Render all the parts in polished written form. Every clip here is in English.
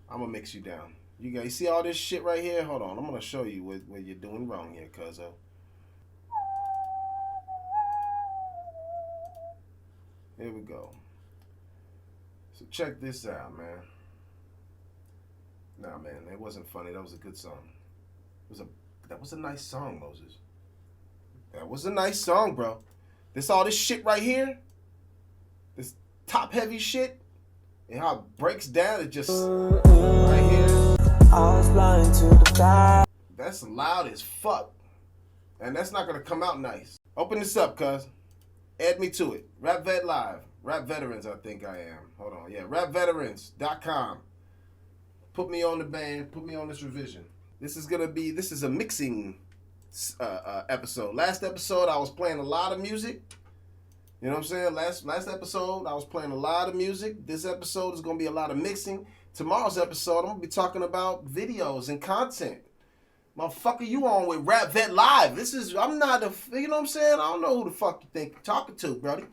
I'm gonna mix you down. You guys see all this shit right here? Hold on, I'm gonna show you what you're doing wrong here, cuzzo. Here we go. So check this out, man. Nah, man, it wasn't funny. That was a good song. That was a nice song, Moses. That was a nice song, bro. All this shit right here, this top heavy shit, and how it breaks down, it just right here. I was blind to the fact. That's loud as fuck, and that's not gonna come out nice. Open this up, cuz. Add me to it. Rap Vet Live. Rap Veterans, I think I am. Hold on. Yeah, rapveterans.com. Put me on the band. Put me on this revision. This is a mixing episode. Last episode, I was playing a lot of music. You know what I'm saying? Last episode, I was playing a lot of music. This episode is going to be a lot of mixing. Tomorrow's episode, I'm going to be talking about videos and content. Motherfucker, you on with Rap Vet Live. I'm not you know what I'm saying? I don't know who the fuck you think you're talking to, brody.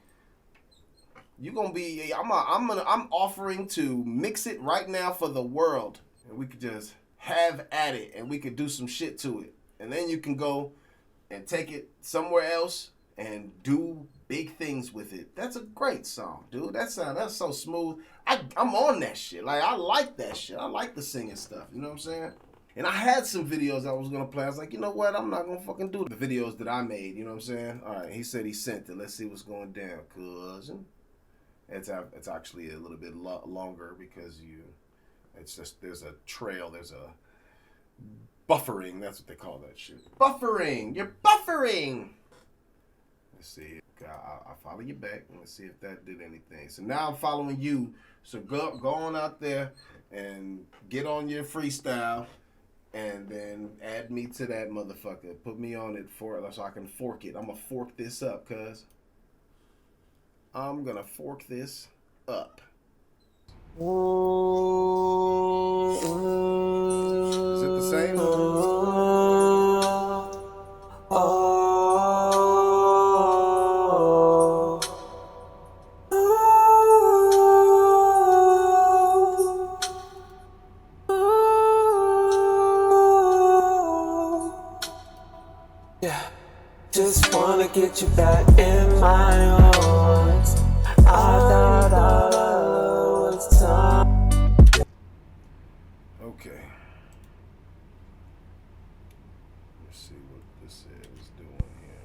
You're going to be, I'm offering to mix it right now for the world. And we could just have at it and we could do some shit to it. And then you can go and take it somewhere else and do big things with it. That's a great song, dude. That's so smooth. I'm on that shit. Like, I like that shit. I like the singing stuff. You know what I'm saying? And I had some videos I was going to play. I was like, you know what? I'm not going to fucking do the videos that I made. You know what I'm saying? All right. He said he sent it. Let's see what's going down, cousin. It's actually a little bit longer because it's just, there's a trail. There's a buffering. That's what they call that shit. Buffering. You're buffering. Let's see. I'll follow you back. Let's see if that did anything. So now I'm following you. So go on out there and get on your freestyle and then add me to that motherfucker. Put me on it so I can fork it. I'm going to fork this up, cuz. I'm going to fork this up. Is it the same? Yeah, just wanna get you back in my arms. I thought I was time. Okay. Let's see what this is doing here.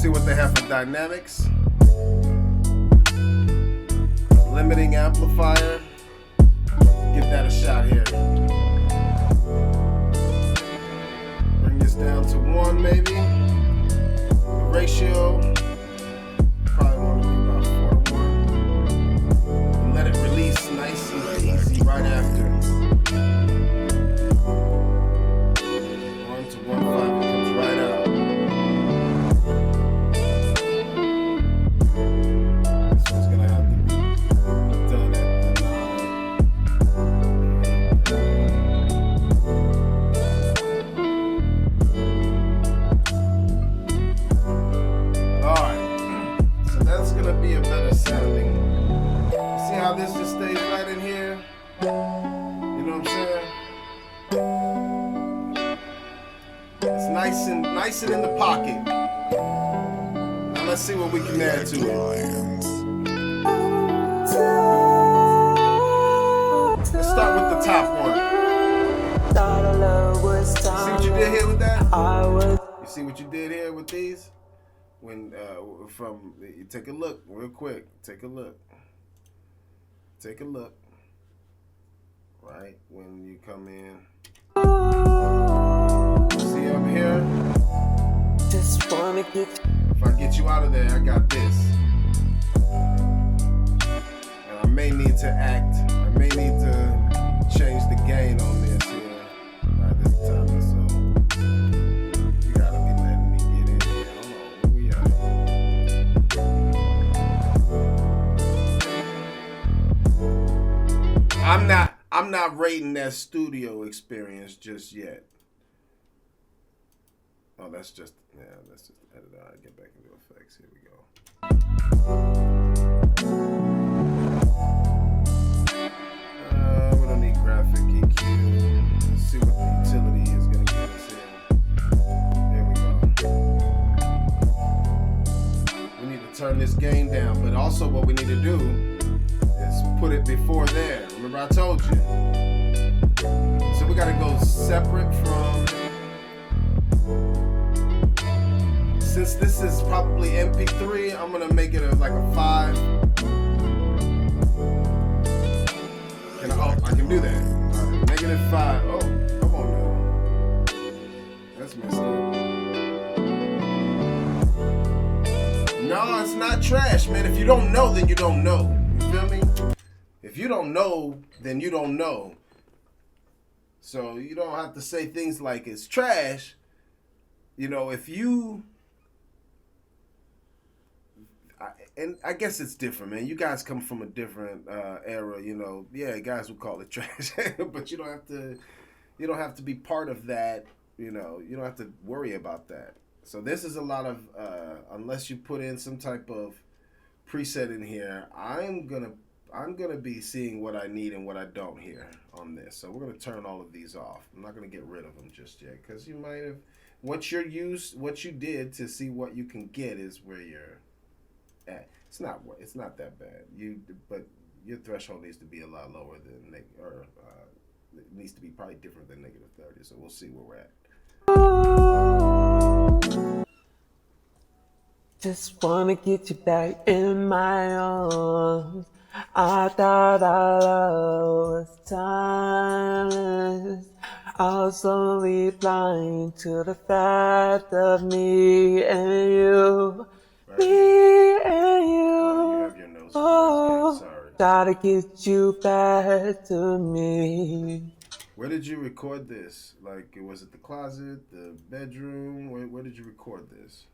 See what they have for dynamics. Limiting amplifier. Give that a shot here. Bring this down to 1 maybe. The ratio. Probably want to be about 4 to 1. And let it release nice and easy right after. 1 to 1.5. It comes right out. This just stays right in here. You know what I'm saying? It's nice and in the pocket. Now let's see what we can add to it. Let's start with the top one. See what you did here with that? You see what you did here with these? When you take a look real quick. Take a look. Take a look, right, when you come in. See up here? Just wanna get. If I get you out of there, I got this. And I may need to act may need to change the gain on this here at this time. So you gotta be letting me get in here. Hold on, where we at? I'm not rating that studio experience just yet. Oh, let's just edit it out. Get back into effects. Here we go. We don't need graphic EQ. Let's see what the utility is gonna get us in. There we go. We need to turn this gain down, but also what we need to do is put it before there. Remember I told you. So we gotta go separate from. Since this is probably MP3, I'm gonna make it like a 5. I can do that. -5. Oh, come on now. That's messed up. No, it's not trash, man. If you don't know, then you don't know. You feel me? If you don't know, then you don't know. So you don't have to say things like it's trash. You know, if you... And I guess it's different, man. You guys come from a different era, you know. Yeah, guys would call it trash, but you don't have to. You don't have to be part of that. You know, you don't have to worry about that. So this is a lot of unless you put in some type of preset in here. I'm gonna be seeing what I need and what I don't here on this. So we're gonna turn all of these off. I'm not gonna get rid of them just yet because you might have what you did to see what you can get is where you're. It's not that bad. But your threshold needs to be a lot lower than it needs to be probably different than -30. So we'll see where we're at. Just wanna get you back in my arms. I thought our love was timeless. I was only blind to the fact of me and you. Me and you, gotta get you back to me. Where did you record this? Like, was it the closet, the bedroom? Where did you record this?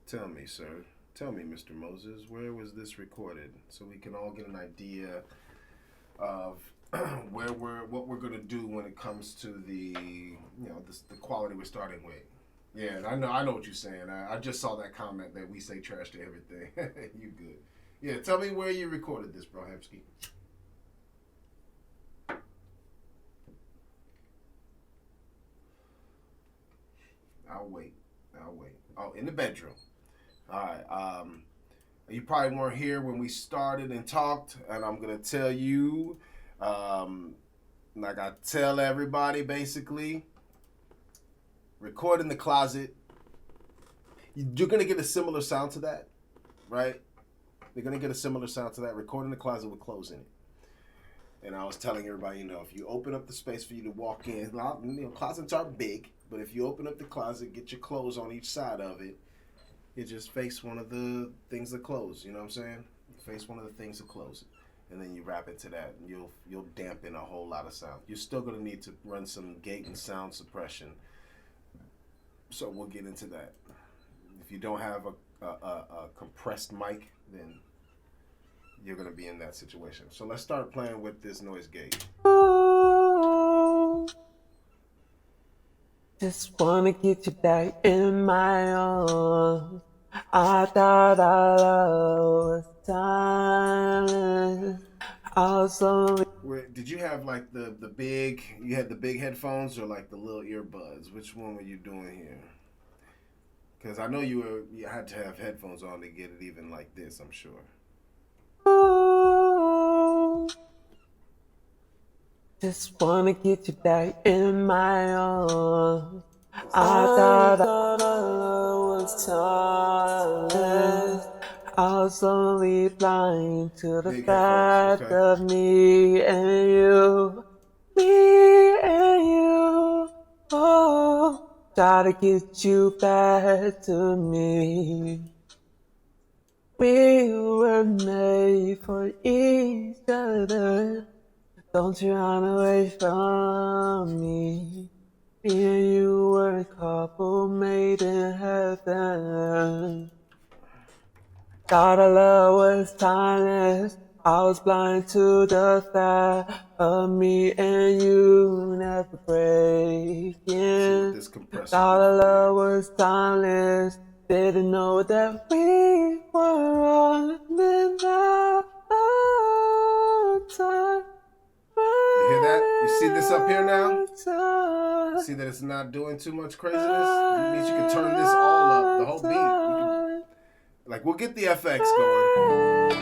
Tell me, sir. Tell me, Mr. Moses. Where was this recorded? So we can all get an idea of what we're gonna do when it comes to the the quality we're starting with. Yeah, I know what you're saying. I just saw that comment that we say trash to everything. You good. Yeah, tell me where you recorded this, bro, Hemsky. I'll wait. Oh, in the bedroom. All right. You probably weren't here when we started and talked, and I'm going to tell you, like I tell everybody, basically, record in the closet. You're going to get a similar sound to that, right? You're going to get a similar sound to that. Record in the closet with clothes in it. And I was telling everybody, if you open up the space for you to walk in, closets are big, but if you open up the closet, get your clothes on each side of it, you just face one of the things that close, you know what I'm saying? Face one of the things that close it. And then you wrap it to that, and you'll dampen a whole lot of sound. You're still going to need to run some gate and sound suppression. So we'll get into that. If you don't have a compressed mic, then you're going to be in that situation. So let's start playing with this noise gate. Just want to get you back in my arms. I thought our love was timeless. I was only... Did you have like the big, you had the big headphones or like the little earbuds? Which one were you doing here? Because I know you had to have headphones on to get it even like this, I'm sure. Just wanna get you back in my arms. I thought our love was timeless. I was only blind to the fact of me and you. Me and you. Oh, gotta get you back to me. We were made for each other. Don't you run away from me. Me and you were a couple made in heaven. Thought our love was timeless. I was blind to the fact of me and you never breaking. This compressor Thought our love was timeless. Didn't know that we were running out of time. You hear that? You see this up here now? You see that it's not doing too much craziness? It means you can turn this all up, the whole beat. Like, we'll get the FX going.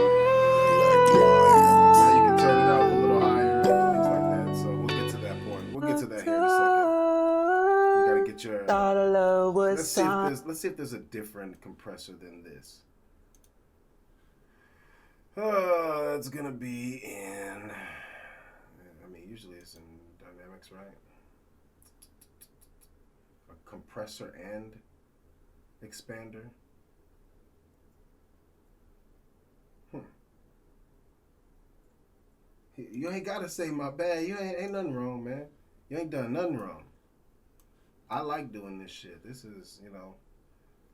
Now you can turn it up a little higher, things like that. So we'll get to that point. We'll get to that here in a second. You gotta get your. Let's see if there's a different compressor than this. That's gonna be in. I mean, usually it's in Dynamics, right? A compressor and expander. You ain't gotta say my bad. You ain't nothing wrong, man. You ain't done nothing wrong. I like doing this shit. This is,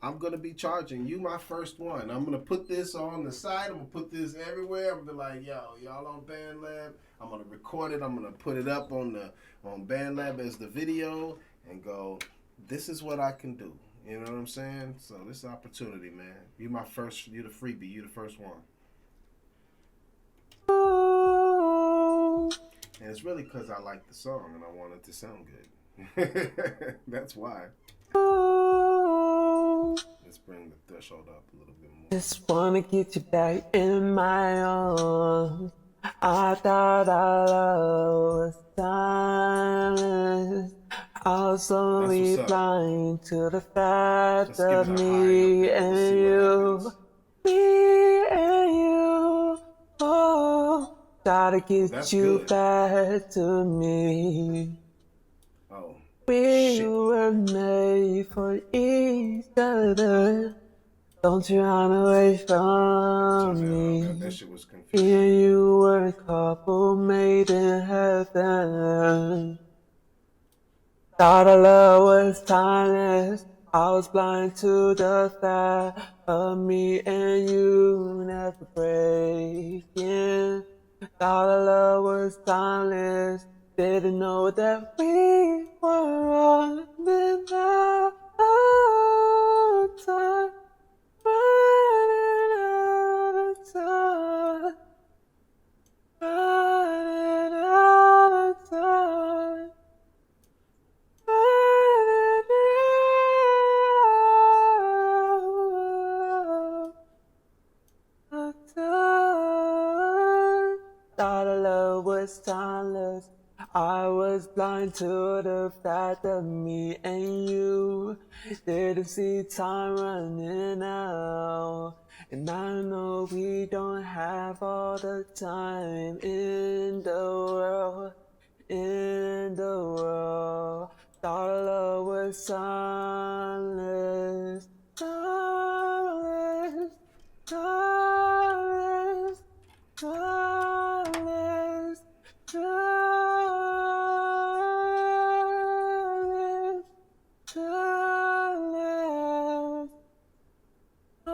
I'm gonna be charging you my first one. I'm gonna put this on the side. I'm gonna put this everywhere. I'm gonna be like, yo, y'all on BandLab. I'm gonna record it. I'm gonna put it up on BandLab as the video and go. This is what I can do. You know what I'm saying? So this is an opportunity, man. You the freebie. You the first one. And it's really because I like the song and I want it to sound good. That's why. Let's bring the threshold up a little bit more. Just wanna get you back in my arms. I thought our love was timeless. I was only blind to the fact of me and you. Me and you. Oh, gotta get you back to me. Oh, we were made for each other. Don't you run away from me. That shit was confusing. Me and you were a couple made in heaven. Thought our love was timeless. I was blind to the fact of me and you never breaking. Thought our love was timeless. Didn't know that we were running out of time. Running out of time. Running out of time. Running out of time. Thought our love was timeless. I was blind to the fact of me and you didn't see time running out. And I know we don't have all the time in the world, Thought our love was timeless, timeless, timeless, timeless, timeless, timeless. Oh,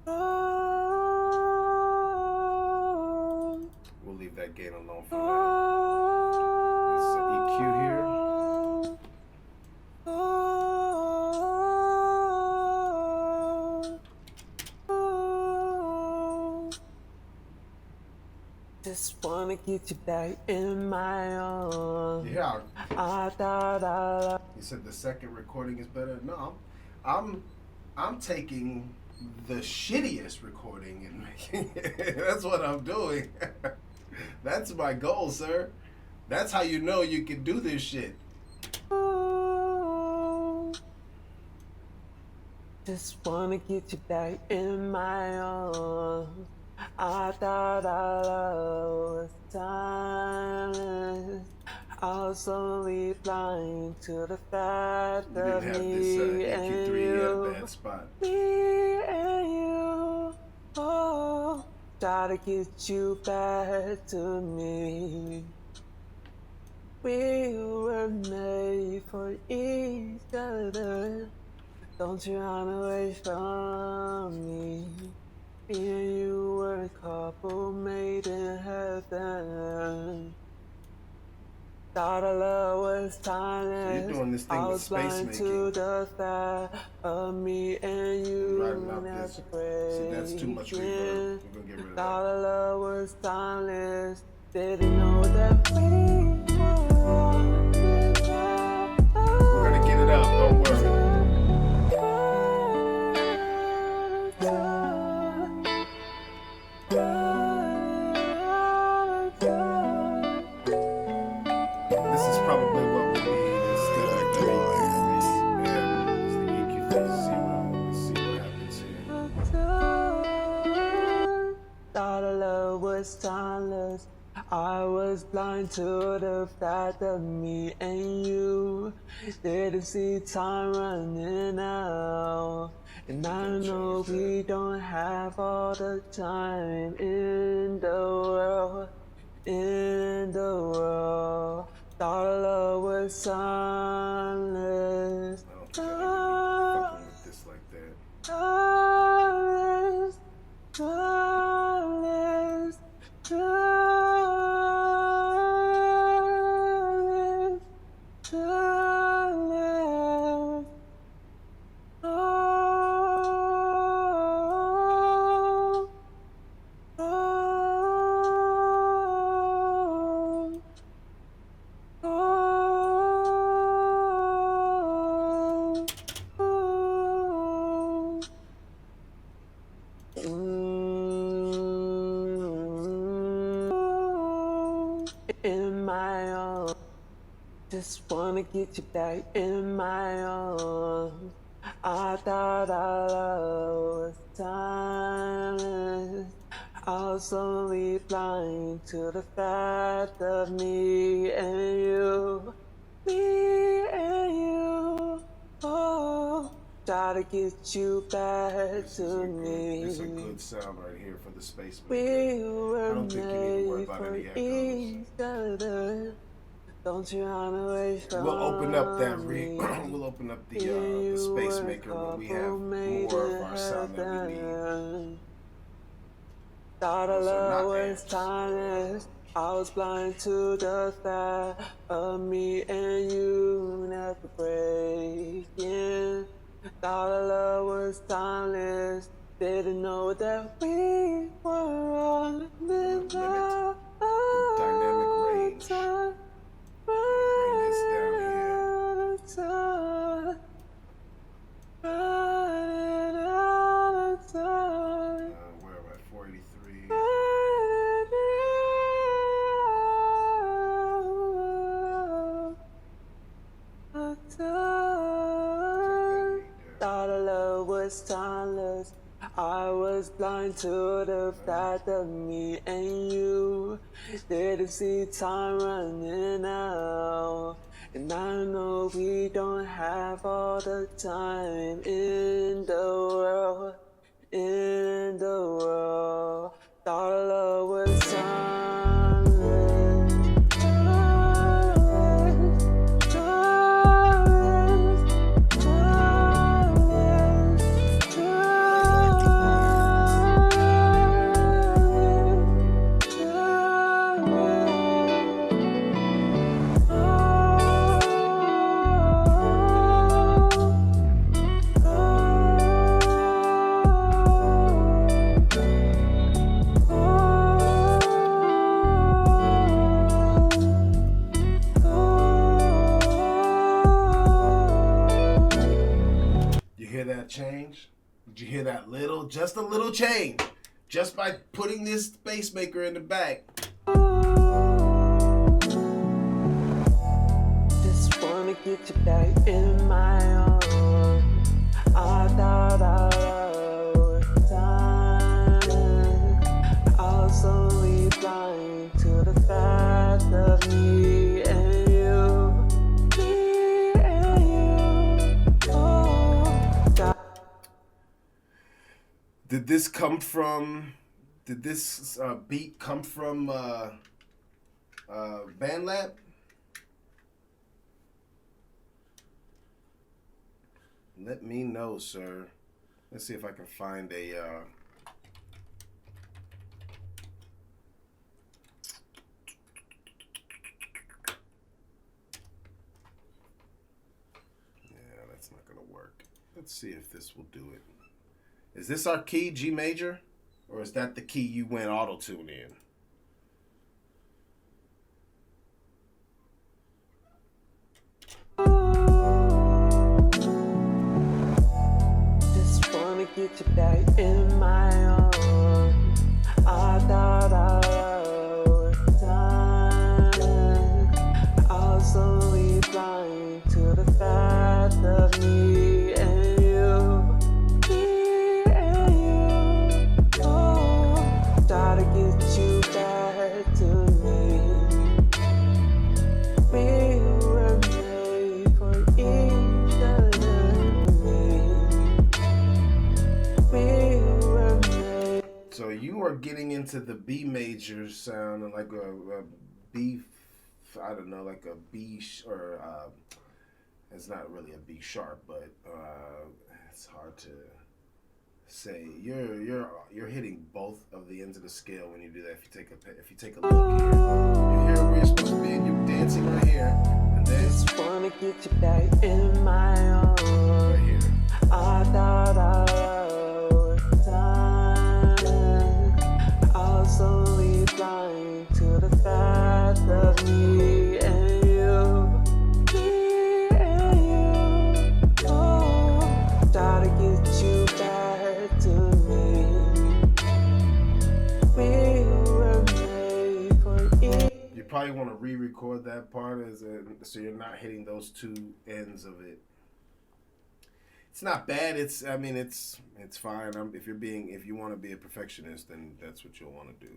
oh. We'll leave that gain alone for now. This is an EQ here. Just wanna get you back in my arms. Yeah. I thought You said the second recording is better. No, I'm taking the shittiest recording and making it. That's what I'm doing. That's my goal, sir. That's how you know you can do this shit. Just wanna get you back in my arms. I thought our love was timeless. I was only blind to the fact You didn't of have this me and EQ3 at a you. bad spot. Me and you. Oh, try to get you back to me. We were made for each other. Don't you run away from me. Me and you were a couple made in heaven. Thought our love was timeless. So you're doing this thing I with was space blind making. to the fact of me and you. Riding out this. See, that's too much reverb. We're gonna get rid of Thought that. our love was timeless. Didn't know that we We're gonna get it up, don't worry. This is probably what we need instead of the EQ3. It's the EQ0. Let's see what happens here. Thought our love was timeless. I was blind to the fact of me and you. Didn't see time running out. And I know we don't have all the time in the world. In the world, thought our love was timeless. I don't think I need to be fucking with this like that. Timeless, timeless, timeless, timeless. Oh, oh, oh, oh. In my arms, just wanna get you back in my arms. I thought our love was timeless. I was only blind to the fact of me and you. Me and you. Oh, try to get you back This to is a me. good sound right here for the space We maker. were don't think you need to worry made about for any echoes. each other. Don't you run away from We'll open up that me. we'll open up the space maker when we have more of our sound that we need. Thought our Those are love not was amps. timeless. I was blind to the fact of me and you never breaking. Thought our love was timeless. Didn't know that we were on the Dynamic range. Bring this down here. Where am I? 483. Thought our love was timeless. I was blind to the fact of me and you. Didn't see time running out. And I know we don't have all the time in the world. In the world. Thought our love was timeless. That change? Did you hear that little, just a little change? Just by putting this space maker in the back. Just wanna get you back in my arms. I thought I was timeless. I was only blind to the fact of me and you. Did this come from? Did this beat come from BandLab? Let me know, sir. Let's see if I can find a. Yeah, that's not gonna work. Let's see if this will do it. Is this our key, G major? Or is that the key you went auto-tune in? Just wanna get you back in my arms. I thought I was done. I was only blind to the fact of me and you. Me and you. Oh, try to get you back to me. We were made for each other. We were made. So you are getting into the B major sound and like a B, I don't know, like a B or it's not really a B sharp, but it's hard to say. You're hitting both of the ends of the scale when you do that. If you take a look here, you're here where you're supposed to be, and you're dancing right here, and then Just wanna get you back in my arms. right here. I thought I was done. I was only blind to the fact of me and you. Me and you. Oh, try to get you back to me. We were made for each. You probably want to re-record that part so you're not hitting those two ends of it. It's not bad. It's fine. If you want to be a perfectionist, then that's what you'll want to do.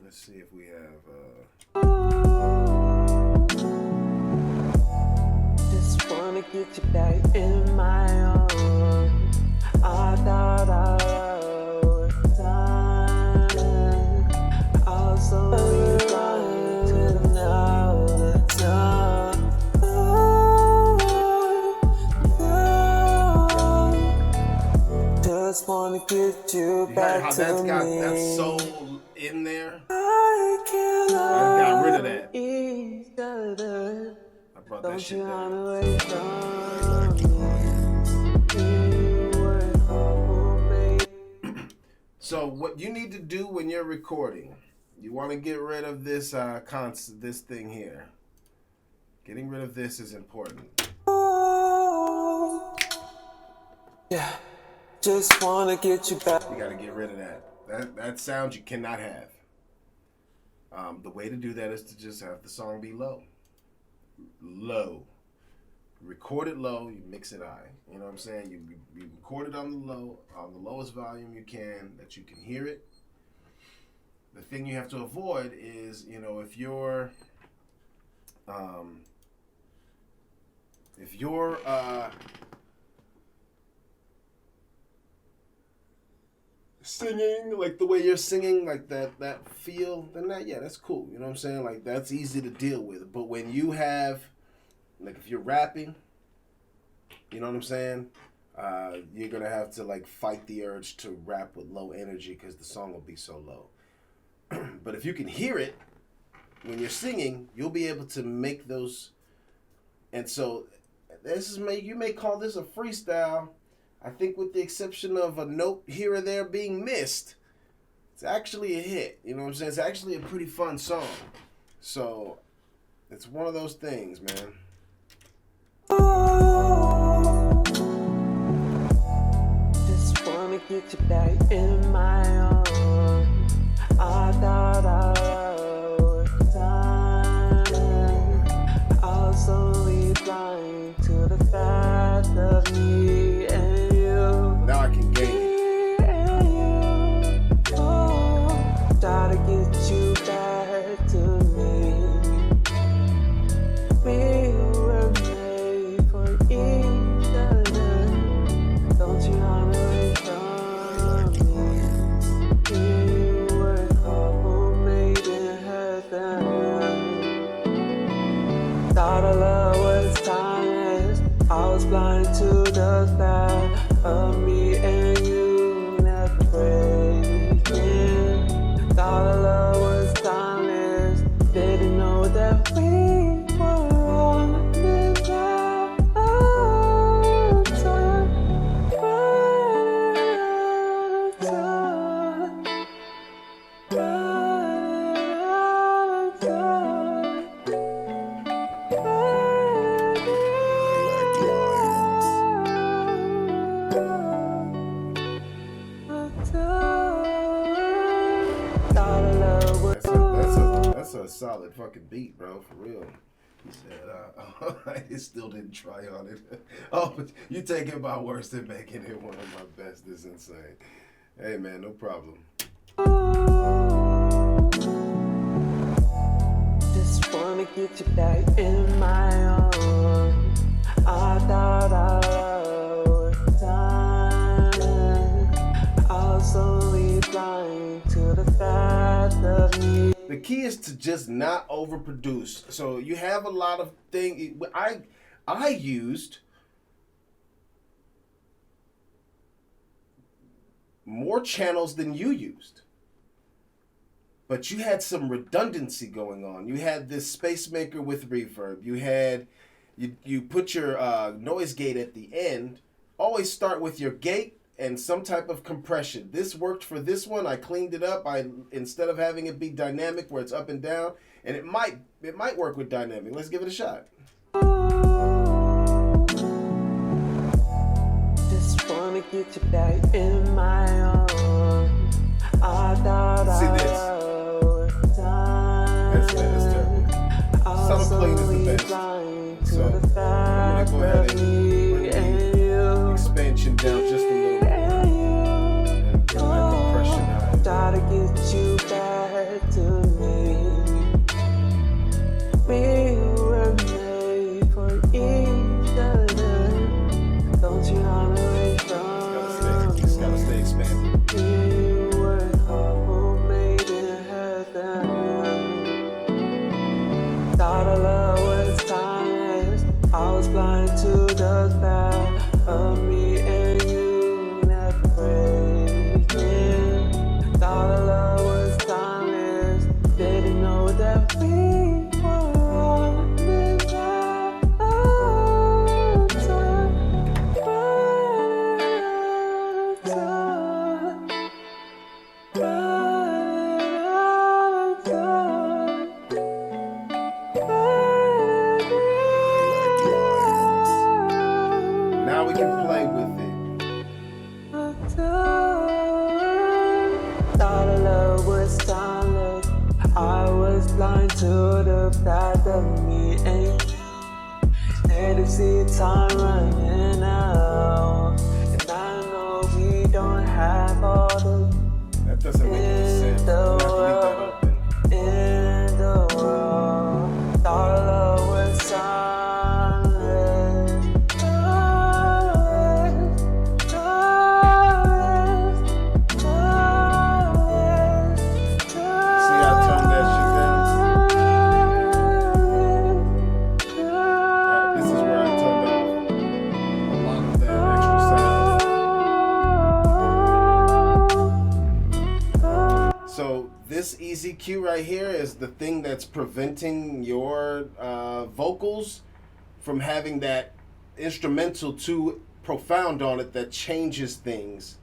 Let's see if we have. Just wanna get you back in my arms. I thought I was done. I was only blind to now the time. Just wanna get you You heard back how to that's got me. that soul in there? I can't I got rid of that. each other. I brought that Don't shit you run down. away from me. You were a couple, baby. So what you need to do when you're recording, you want to get rid of this this thing here. Getting rid of this is important. Oh, yeah, just wanna get you back. You got to get rid of that. That sound you cannot have. The way to do that is to just have the song be low. Low. Record it low, you mix it high. You know what I'm saying? You record it on the lowest volume you can, that you can hear it. The thing you have to avoid is, if you're singing like the way you're singing, like that feel, then that's cool. You know what I'm saying? Like, that's easy to deal with. But when you have, like, if you're rapping, you know what I'm saying? You're gonna have to like fight the urge to rap with low energy because the song will be so low. But if you can hear it when you're singing, you'll be able to make those. And so you may call this a freestyle. I think with the exception of a note here or there being missed, it's actually a hit. You know what I'm saying? It's actually a pretty fun song. So it's one of those things, man. Just wanna get you back in my arms. I thought I was done. I was only blind to the fact of me and you. Now I can gain it. Me and you. Oh, try to get you back to me. We were made for each other. Don't you run away from That's a solid fucking beat, bro, for real. He said, I still didn't try on it. Oh, but you taking my worst and making it one of my best is insane. Hey, man, no problem. Just wanna get you back in my arms. I thought I was time. I was only blind to the fact of me. The key is to just not overproduce. So you have a lot of things. I used more channels than you used. But you had some redundancy going on. You had this space maker with reverb. You put your noise gate at the end. Always start with your gate and some type of compression. This worked for this one. I cleaned it up. Instead of having it be dynamic where it's up and down, and it might work with dynamic. Let's give it a shot. Just wanna get you back in my arms. I thought See I this? was time. That's terrible. Subtle clean is the best. So I'm gonna go ahead and bring the expansion down just a little more. And bring that compression out. Try to get you back to me. We were made for each other. Don't you run away from me. It's gotta stay expanded. You were a couple made in heaven. Thought our love was timeless. I was blind to the fact of me and you never breaking. Thought our love was timeless. Didn't know that we were running out of time. Running out of time. Now we can play with it. Thought our love was timeless. I was blind to the fact of me and you. Had to see time running out, and I know we don't have all the That doesn't make any sense. in the We'll have to leave that world. open. In the world, thought our love was timeless. Timeless, timeless, timeless, See how I toned that shit down? This is where I turned off a lot of that extra sound. So this EZQ right here is the thing that's preventing your vocals from having that instrumental too profound on it that changes things.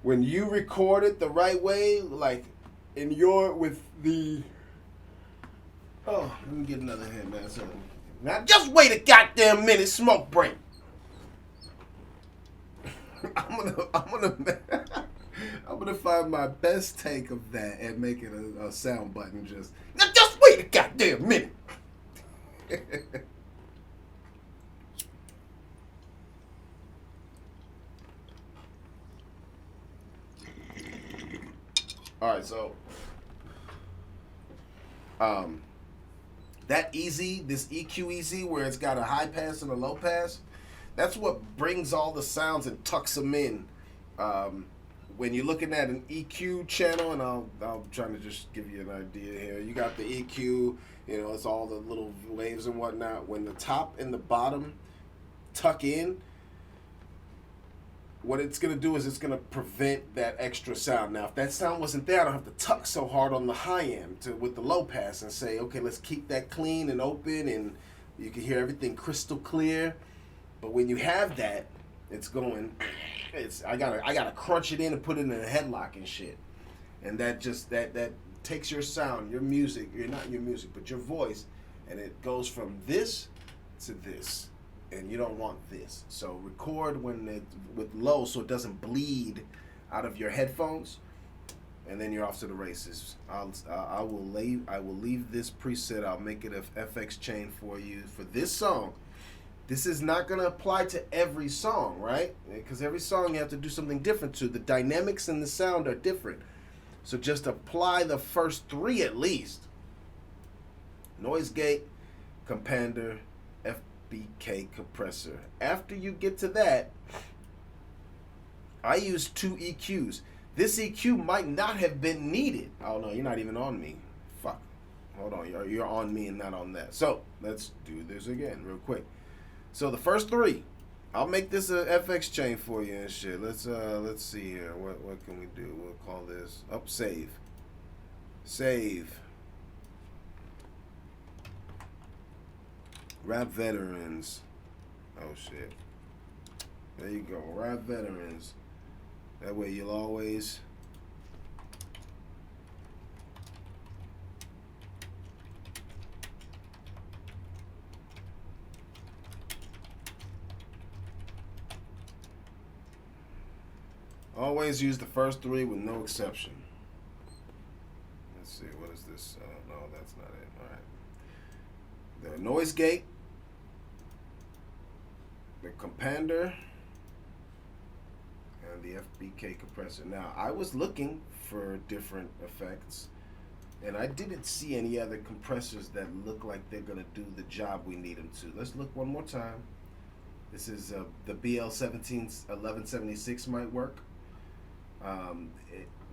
When you record it the right way, like with the oh, let me get another hit, man. So now just wait a goddamn minute, smoke break. I'm gonna find my best take of that and make it a sound button. Just wait a goddamn minute. All right, so that this EQ easy, where it's got a high pass and a low pass, that's what brings all the sounds and tucks them in. When you're looking at an EQ channel, and I'm trying to just give you an idea here. You got the EQ, you know, it's all the little waves and whatnot. When the top and the bottom tuck in, what it's going to do is it's going to prevent that extra sound. Now, if that sound wasn't there, I don't have to tuck so hard on the high end with the low pass and say, okay, let's keep that clean and open, and you can hear everything crystal clear. But when you have that, it's going, I gotta crunch it in and put it in a headlock and shit. And that takes your sound, your music, not your music, but your voice, and it goes from this to this. And you don't want this. So record with low so it doesn't bleed out of your headphones, and then you're off to the races. I will leave this preset. I'll make it a FX chain for you for this song. This is not going to apply to every song, right? Because every song you have to do something different to. The dynamics and the sound are different. So just apply the first three at least. Noise gate, compander, FBK compressor. After you get to that, I use 2 EQs. This EQ might not have been needed. Oh no, you're not even on me. Fuck. Hold on, you're on me and not on that. So let's do this again real quick. So the first three, I'll make this a FX chain for you and shit. Let's see here. What can we do? We'll call this save. Save. Rap veterans. Oh shit. There you go. Rap veterans. That way you'll always use the first three with no exception. Let's see, what is this? No, that's not it. All right. The noise gate, the compander, and the FBK compressor. Now, I was looking for different effects, and I didn't see any other compressors that look like they're going to do the job we need them to. Let's look one more time. This is the BL1176 might work.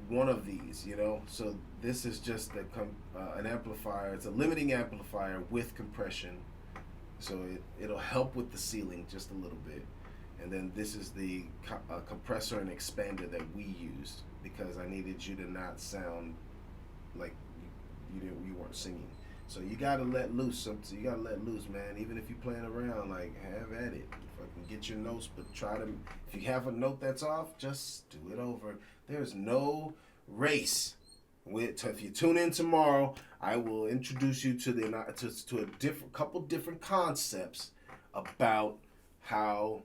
One of these, you know. So this is just an amplifier. It's a limiting amplifier with compression. So it'll help with the ceiling just a little bit. And then this is the compressor and expander that we used because I needed you to not sound like you weren't singing. So you gotta let loose. So you gotta let loose, man. Even if you're playing around, like have at it. Fucking get your notes, but try to. If you have a note that's off, just do it over. There's no race. If you tune in tomorrow, I will introduce you to a couple different concepts about how,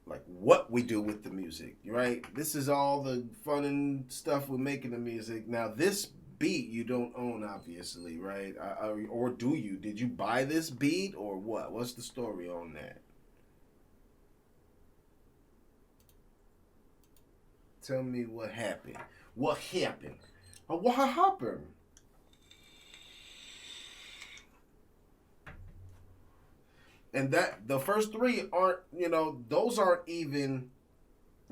like, what we do with the music, right? This is all the fun and stuff we're making the music. Now, this beat you don't own, obviously, right? Or do you? Did you buy this beat or what? What's the story on that? Tell me what happened. What happened? What happened? And that the first three aren't, those aren't even.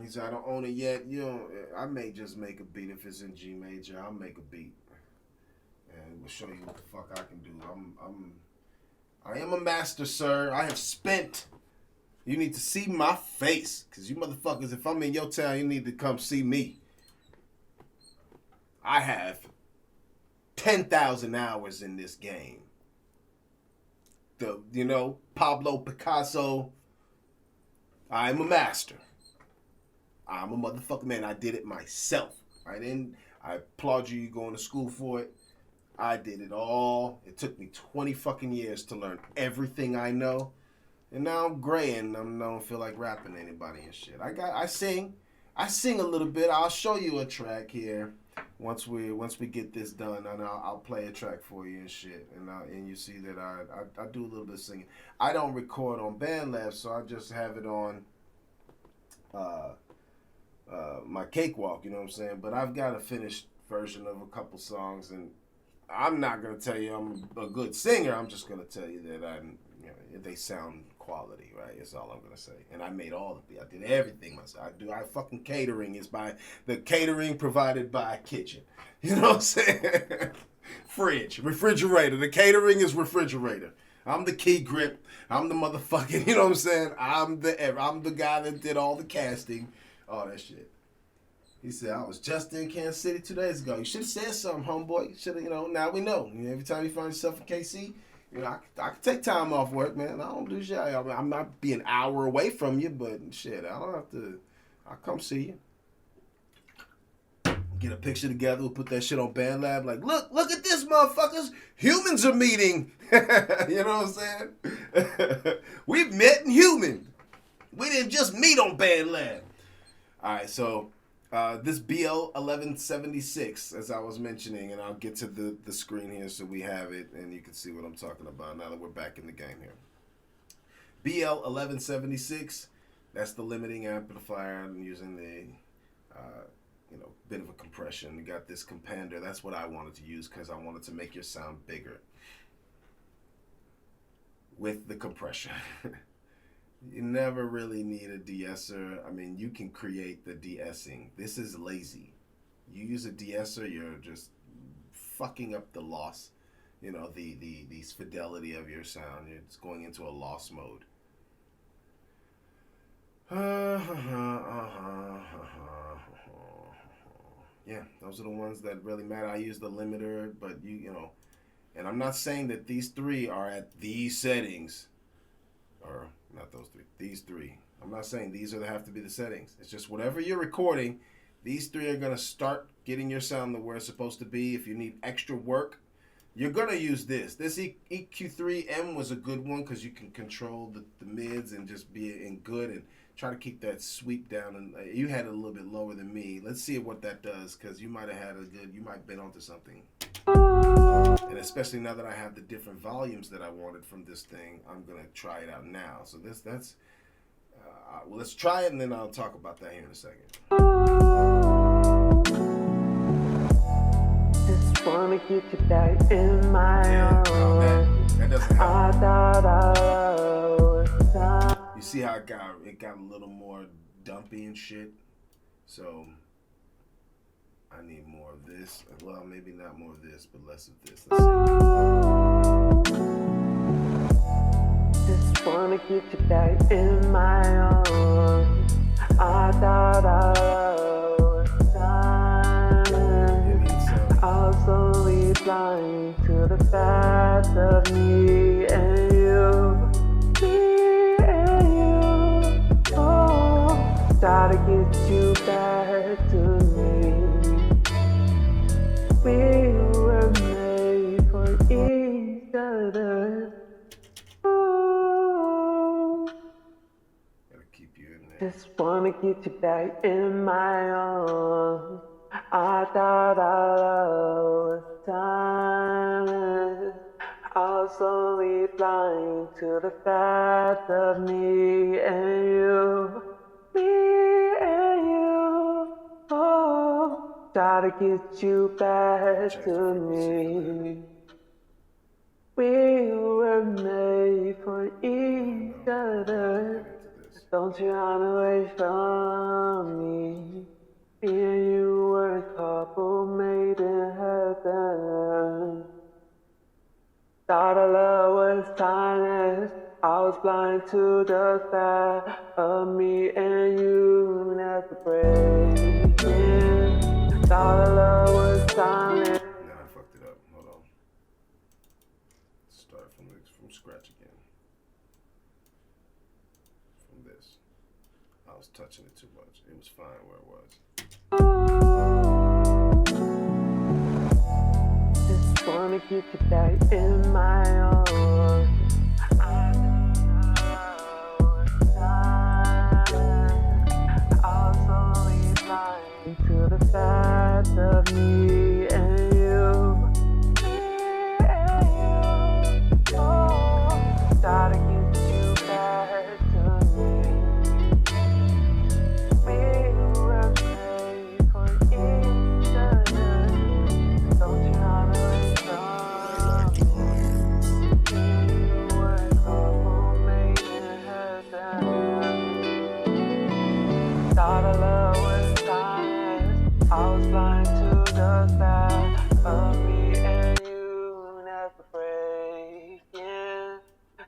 He said, I don't own it yet. I may just make a beat if it's in G major. I'll make a beat, and we'll show you what the fuck I can do. I am a master, sir. I have spent. You need to see my face, cause you motherfuckers, if I'm in your town, you need to come see me. I have 10,000 hours in this game. Pablo Picasso. I'm a master. I'm a motherfucking man. I did it myself. I applaud you going to school for it. I did it all. It took me 20 fucking years to learn everything I know. And now I'm gray and I don't feel like rapping to anybody and shit. I sing a little bit. I'll show you a track here once we get this done, and I'll play a track for you and shit. And you see that I do a little bit of singing. I don't record on BandLab, so I just have it on my cakewalk. You know what I'm saying? But I've got a finished version of a couple songs, and I'm not gonna tell you I'm a good singer. I'm just gonna tell you that they sound quality, right? That's all I'm gonna say. And I made all of it. I did everything myself. I fucking catering is by the catering provided by kitchen. You know what I'm saying? Fridge, refrigerator. The catering is refrigerator. I'm the key grip. I'm the motherfucking. You know what I'm saying? I'm the guy that did all the casting, all that shit. He said, I was just in Kansas City 2 days ago. You should have said something, homeboy. You should have, now we know. Every time you find yourself in KC, I can take time off work, man. I don't do shit. I'm not be an hour away from you, but shit, I don't have to. I'll come see you. Get a picture together. We'll put that shit on BandLab. Like, look at this, motherfuckers. Humans are meeting. You know what I'm saying? We've met in human. We didn't just meet on BandLab. All right, so This BL 1176, as I was mentioning, and I'll get to the screen here so we have it and you can see what I'm talking about now that we're back in the game here. BL 1176, that's the limiting amplifier. I'm using the bit of a compression. You got this compander. That's what I wanted to use because I wanted to make your sound bigger with the compression. You never really need a de-esser. I mean, you can create the de-essing. This is lazy. You use a de-esser, you're just fucking up the loss, the fidelity of your sound. It's going into a loss mode. Yeah, those are the ones that really matter. I use the limiter, but and I'm not saying that these three are at these settings, or not those three, these three. I'm not saying these have to be the settings. It's just whatever you're recording, these three are going to start getting your sound to where it's supposed to be. If you need extra work, you're going to use this. This EQ3M was a good one because you can control the mids and just be in good and try to keep that sweep down. And you had it a little bit lower than me. Let's see what that does because you might have you might have been onto something. And especially now that I have the different volumes that I wanted from this thing, I'm going to try it out now. So that's well, let's try it and then I'll talk about that here in a second. Just wanna get you back in my arms. That doesn't help. I thought I was time. You see how it got a little more dumpy and shit? So I need more of this. Well, maybe not more of this, but less of this. Let's see. Just wanna get you back in my arms. I thought I was time. I was only blind to the fact of me and you. Me and you. Oh, try to get you back to me. We were made for each other. Ooh. Gotta keep you in there. Just wanna get you back in my arms. I thought I was time. I was only blind to the fact of me and you. Me and you. Oh, try to get you back to me. We were made for each other. Don't you run away from me. Me and you were a couple made in heaven. Thought our love was timeless. I was blind to the fact of me and you never breaking. Thought our love was timeless. Nah, I fucked it up. Hold on. Start from scratch again. From this. I was touching it too much. It was fine where it was. Just wanna get you back in my arms. I was only blind to the fact of me and you. Me and you. Oh, try to get you back to me. We were made for each other. Don't you run away from me. You were a couple made in heaven. Thought our love was timeless. I was blind to the fact of me and you never breaking.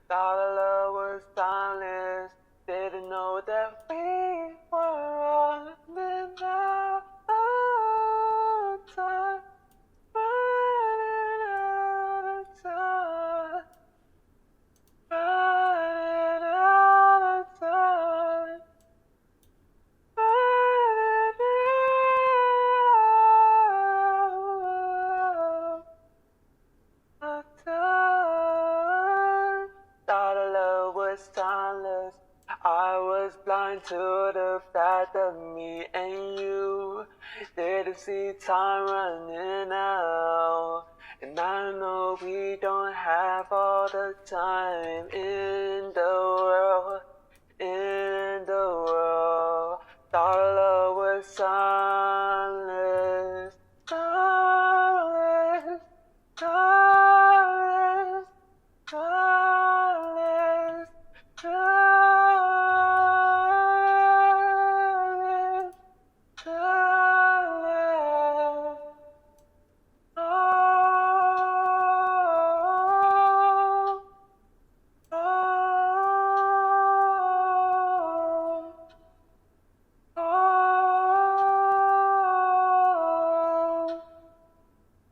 Thought our love was timeless. Didn't know that we were running out of time. Running out of time. Running out of time. Running out of time. Thought our love was timeless. I was blind to the fact of me and you. Didn't see time running out, and I know we don't have all the time in the world, in the world. Thought our love was silence, silence, silence, silence, silence, silence. Oh, oh,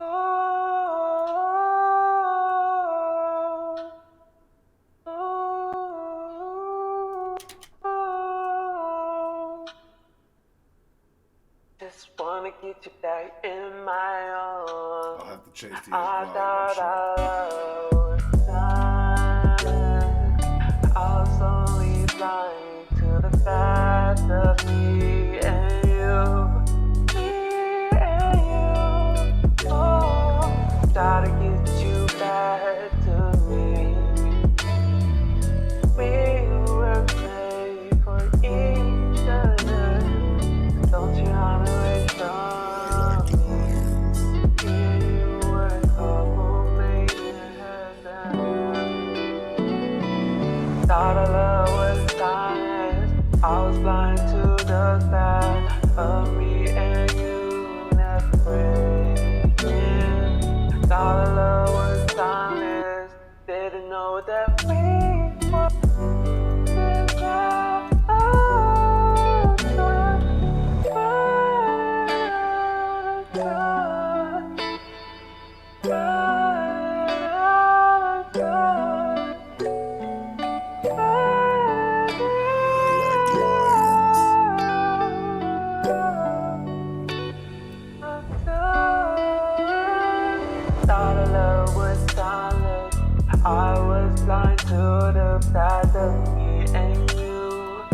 oh, oh, oh. Just wanna get you back in my arms. I'll have to change the I volume, thought I'm I was silent. I was only blind to the fact of me and you, me and you. Oh, try to get you back to me. We were made for each other. Don't you run away from me. Yeah, you were a couple made in heaven. Thought our love was silence. I was blind to the fact of me and you never breaking. Thought our love was silence. Didn't know that we were without Thought our love was silent. I was blind to the fact of me and you.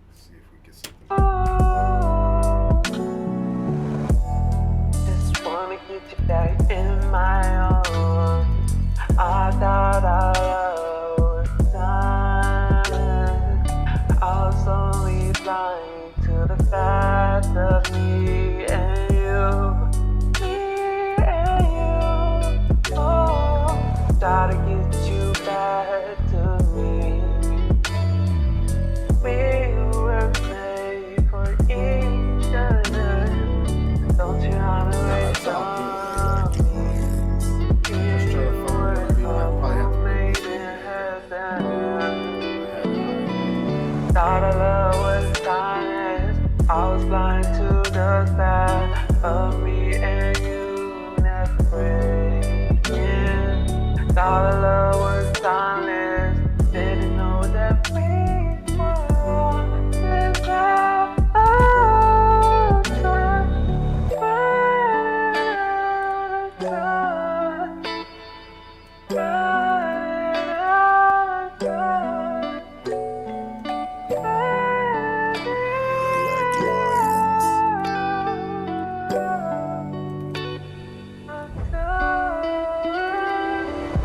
Let's see if we get something. Just wanna get you back in my arms. I thought I was silent. I was only blind to the fact of me and you, me and you. Oh, try to get you back to me. We were made for each other. Don't you run away it's all from good. me. Just trying to find what I mean. I probably have to Made redo in heaven. it. Thought our love was silence. I was blind to the fact of me and you never breaking. Thought our love was silence. Didn't know that we were without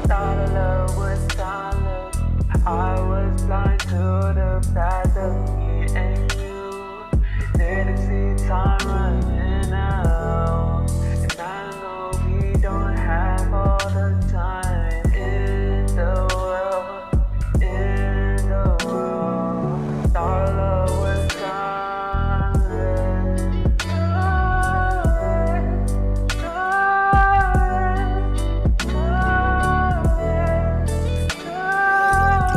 Thought our love was silent. I was blind to the fact of me and you. Didn't see time running out, and I know we don't have all the time in the world, in the world. Thought our love was silent, silent, silent, silent, silent.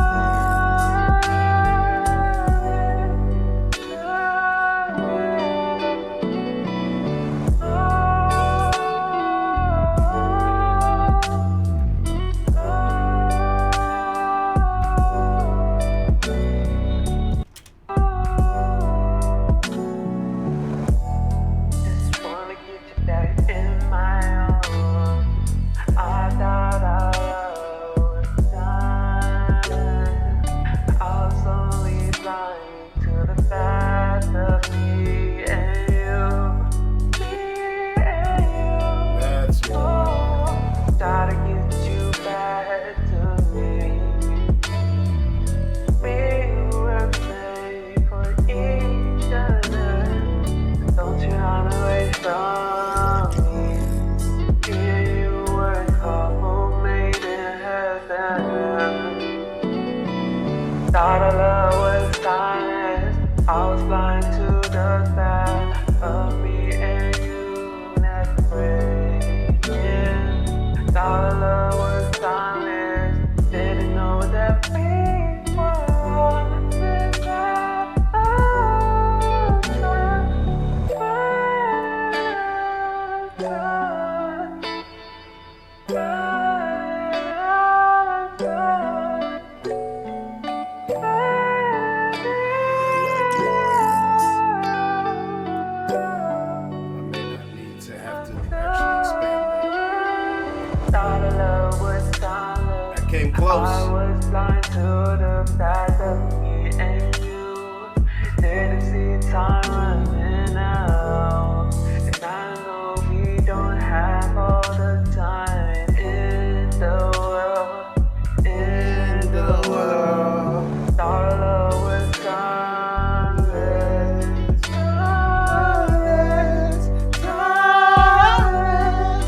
time running out, and I know we don't have all the time in the world. In the world, our love was timeless, timeless, timeless,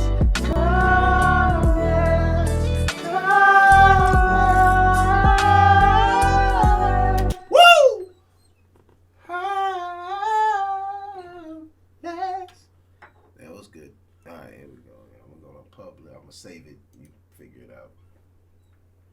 timeless, timeless. Woo! Yes. That was good. All right, here we go. I'm gonna go to public. I'm gonna save it. You figure it out.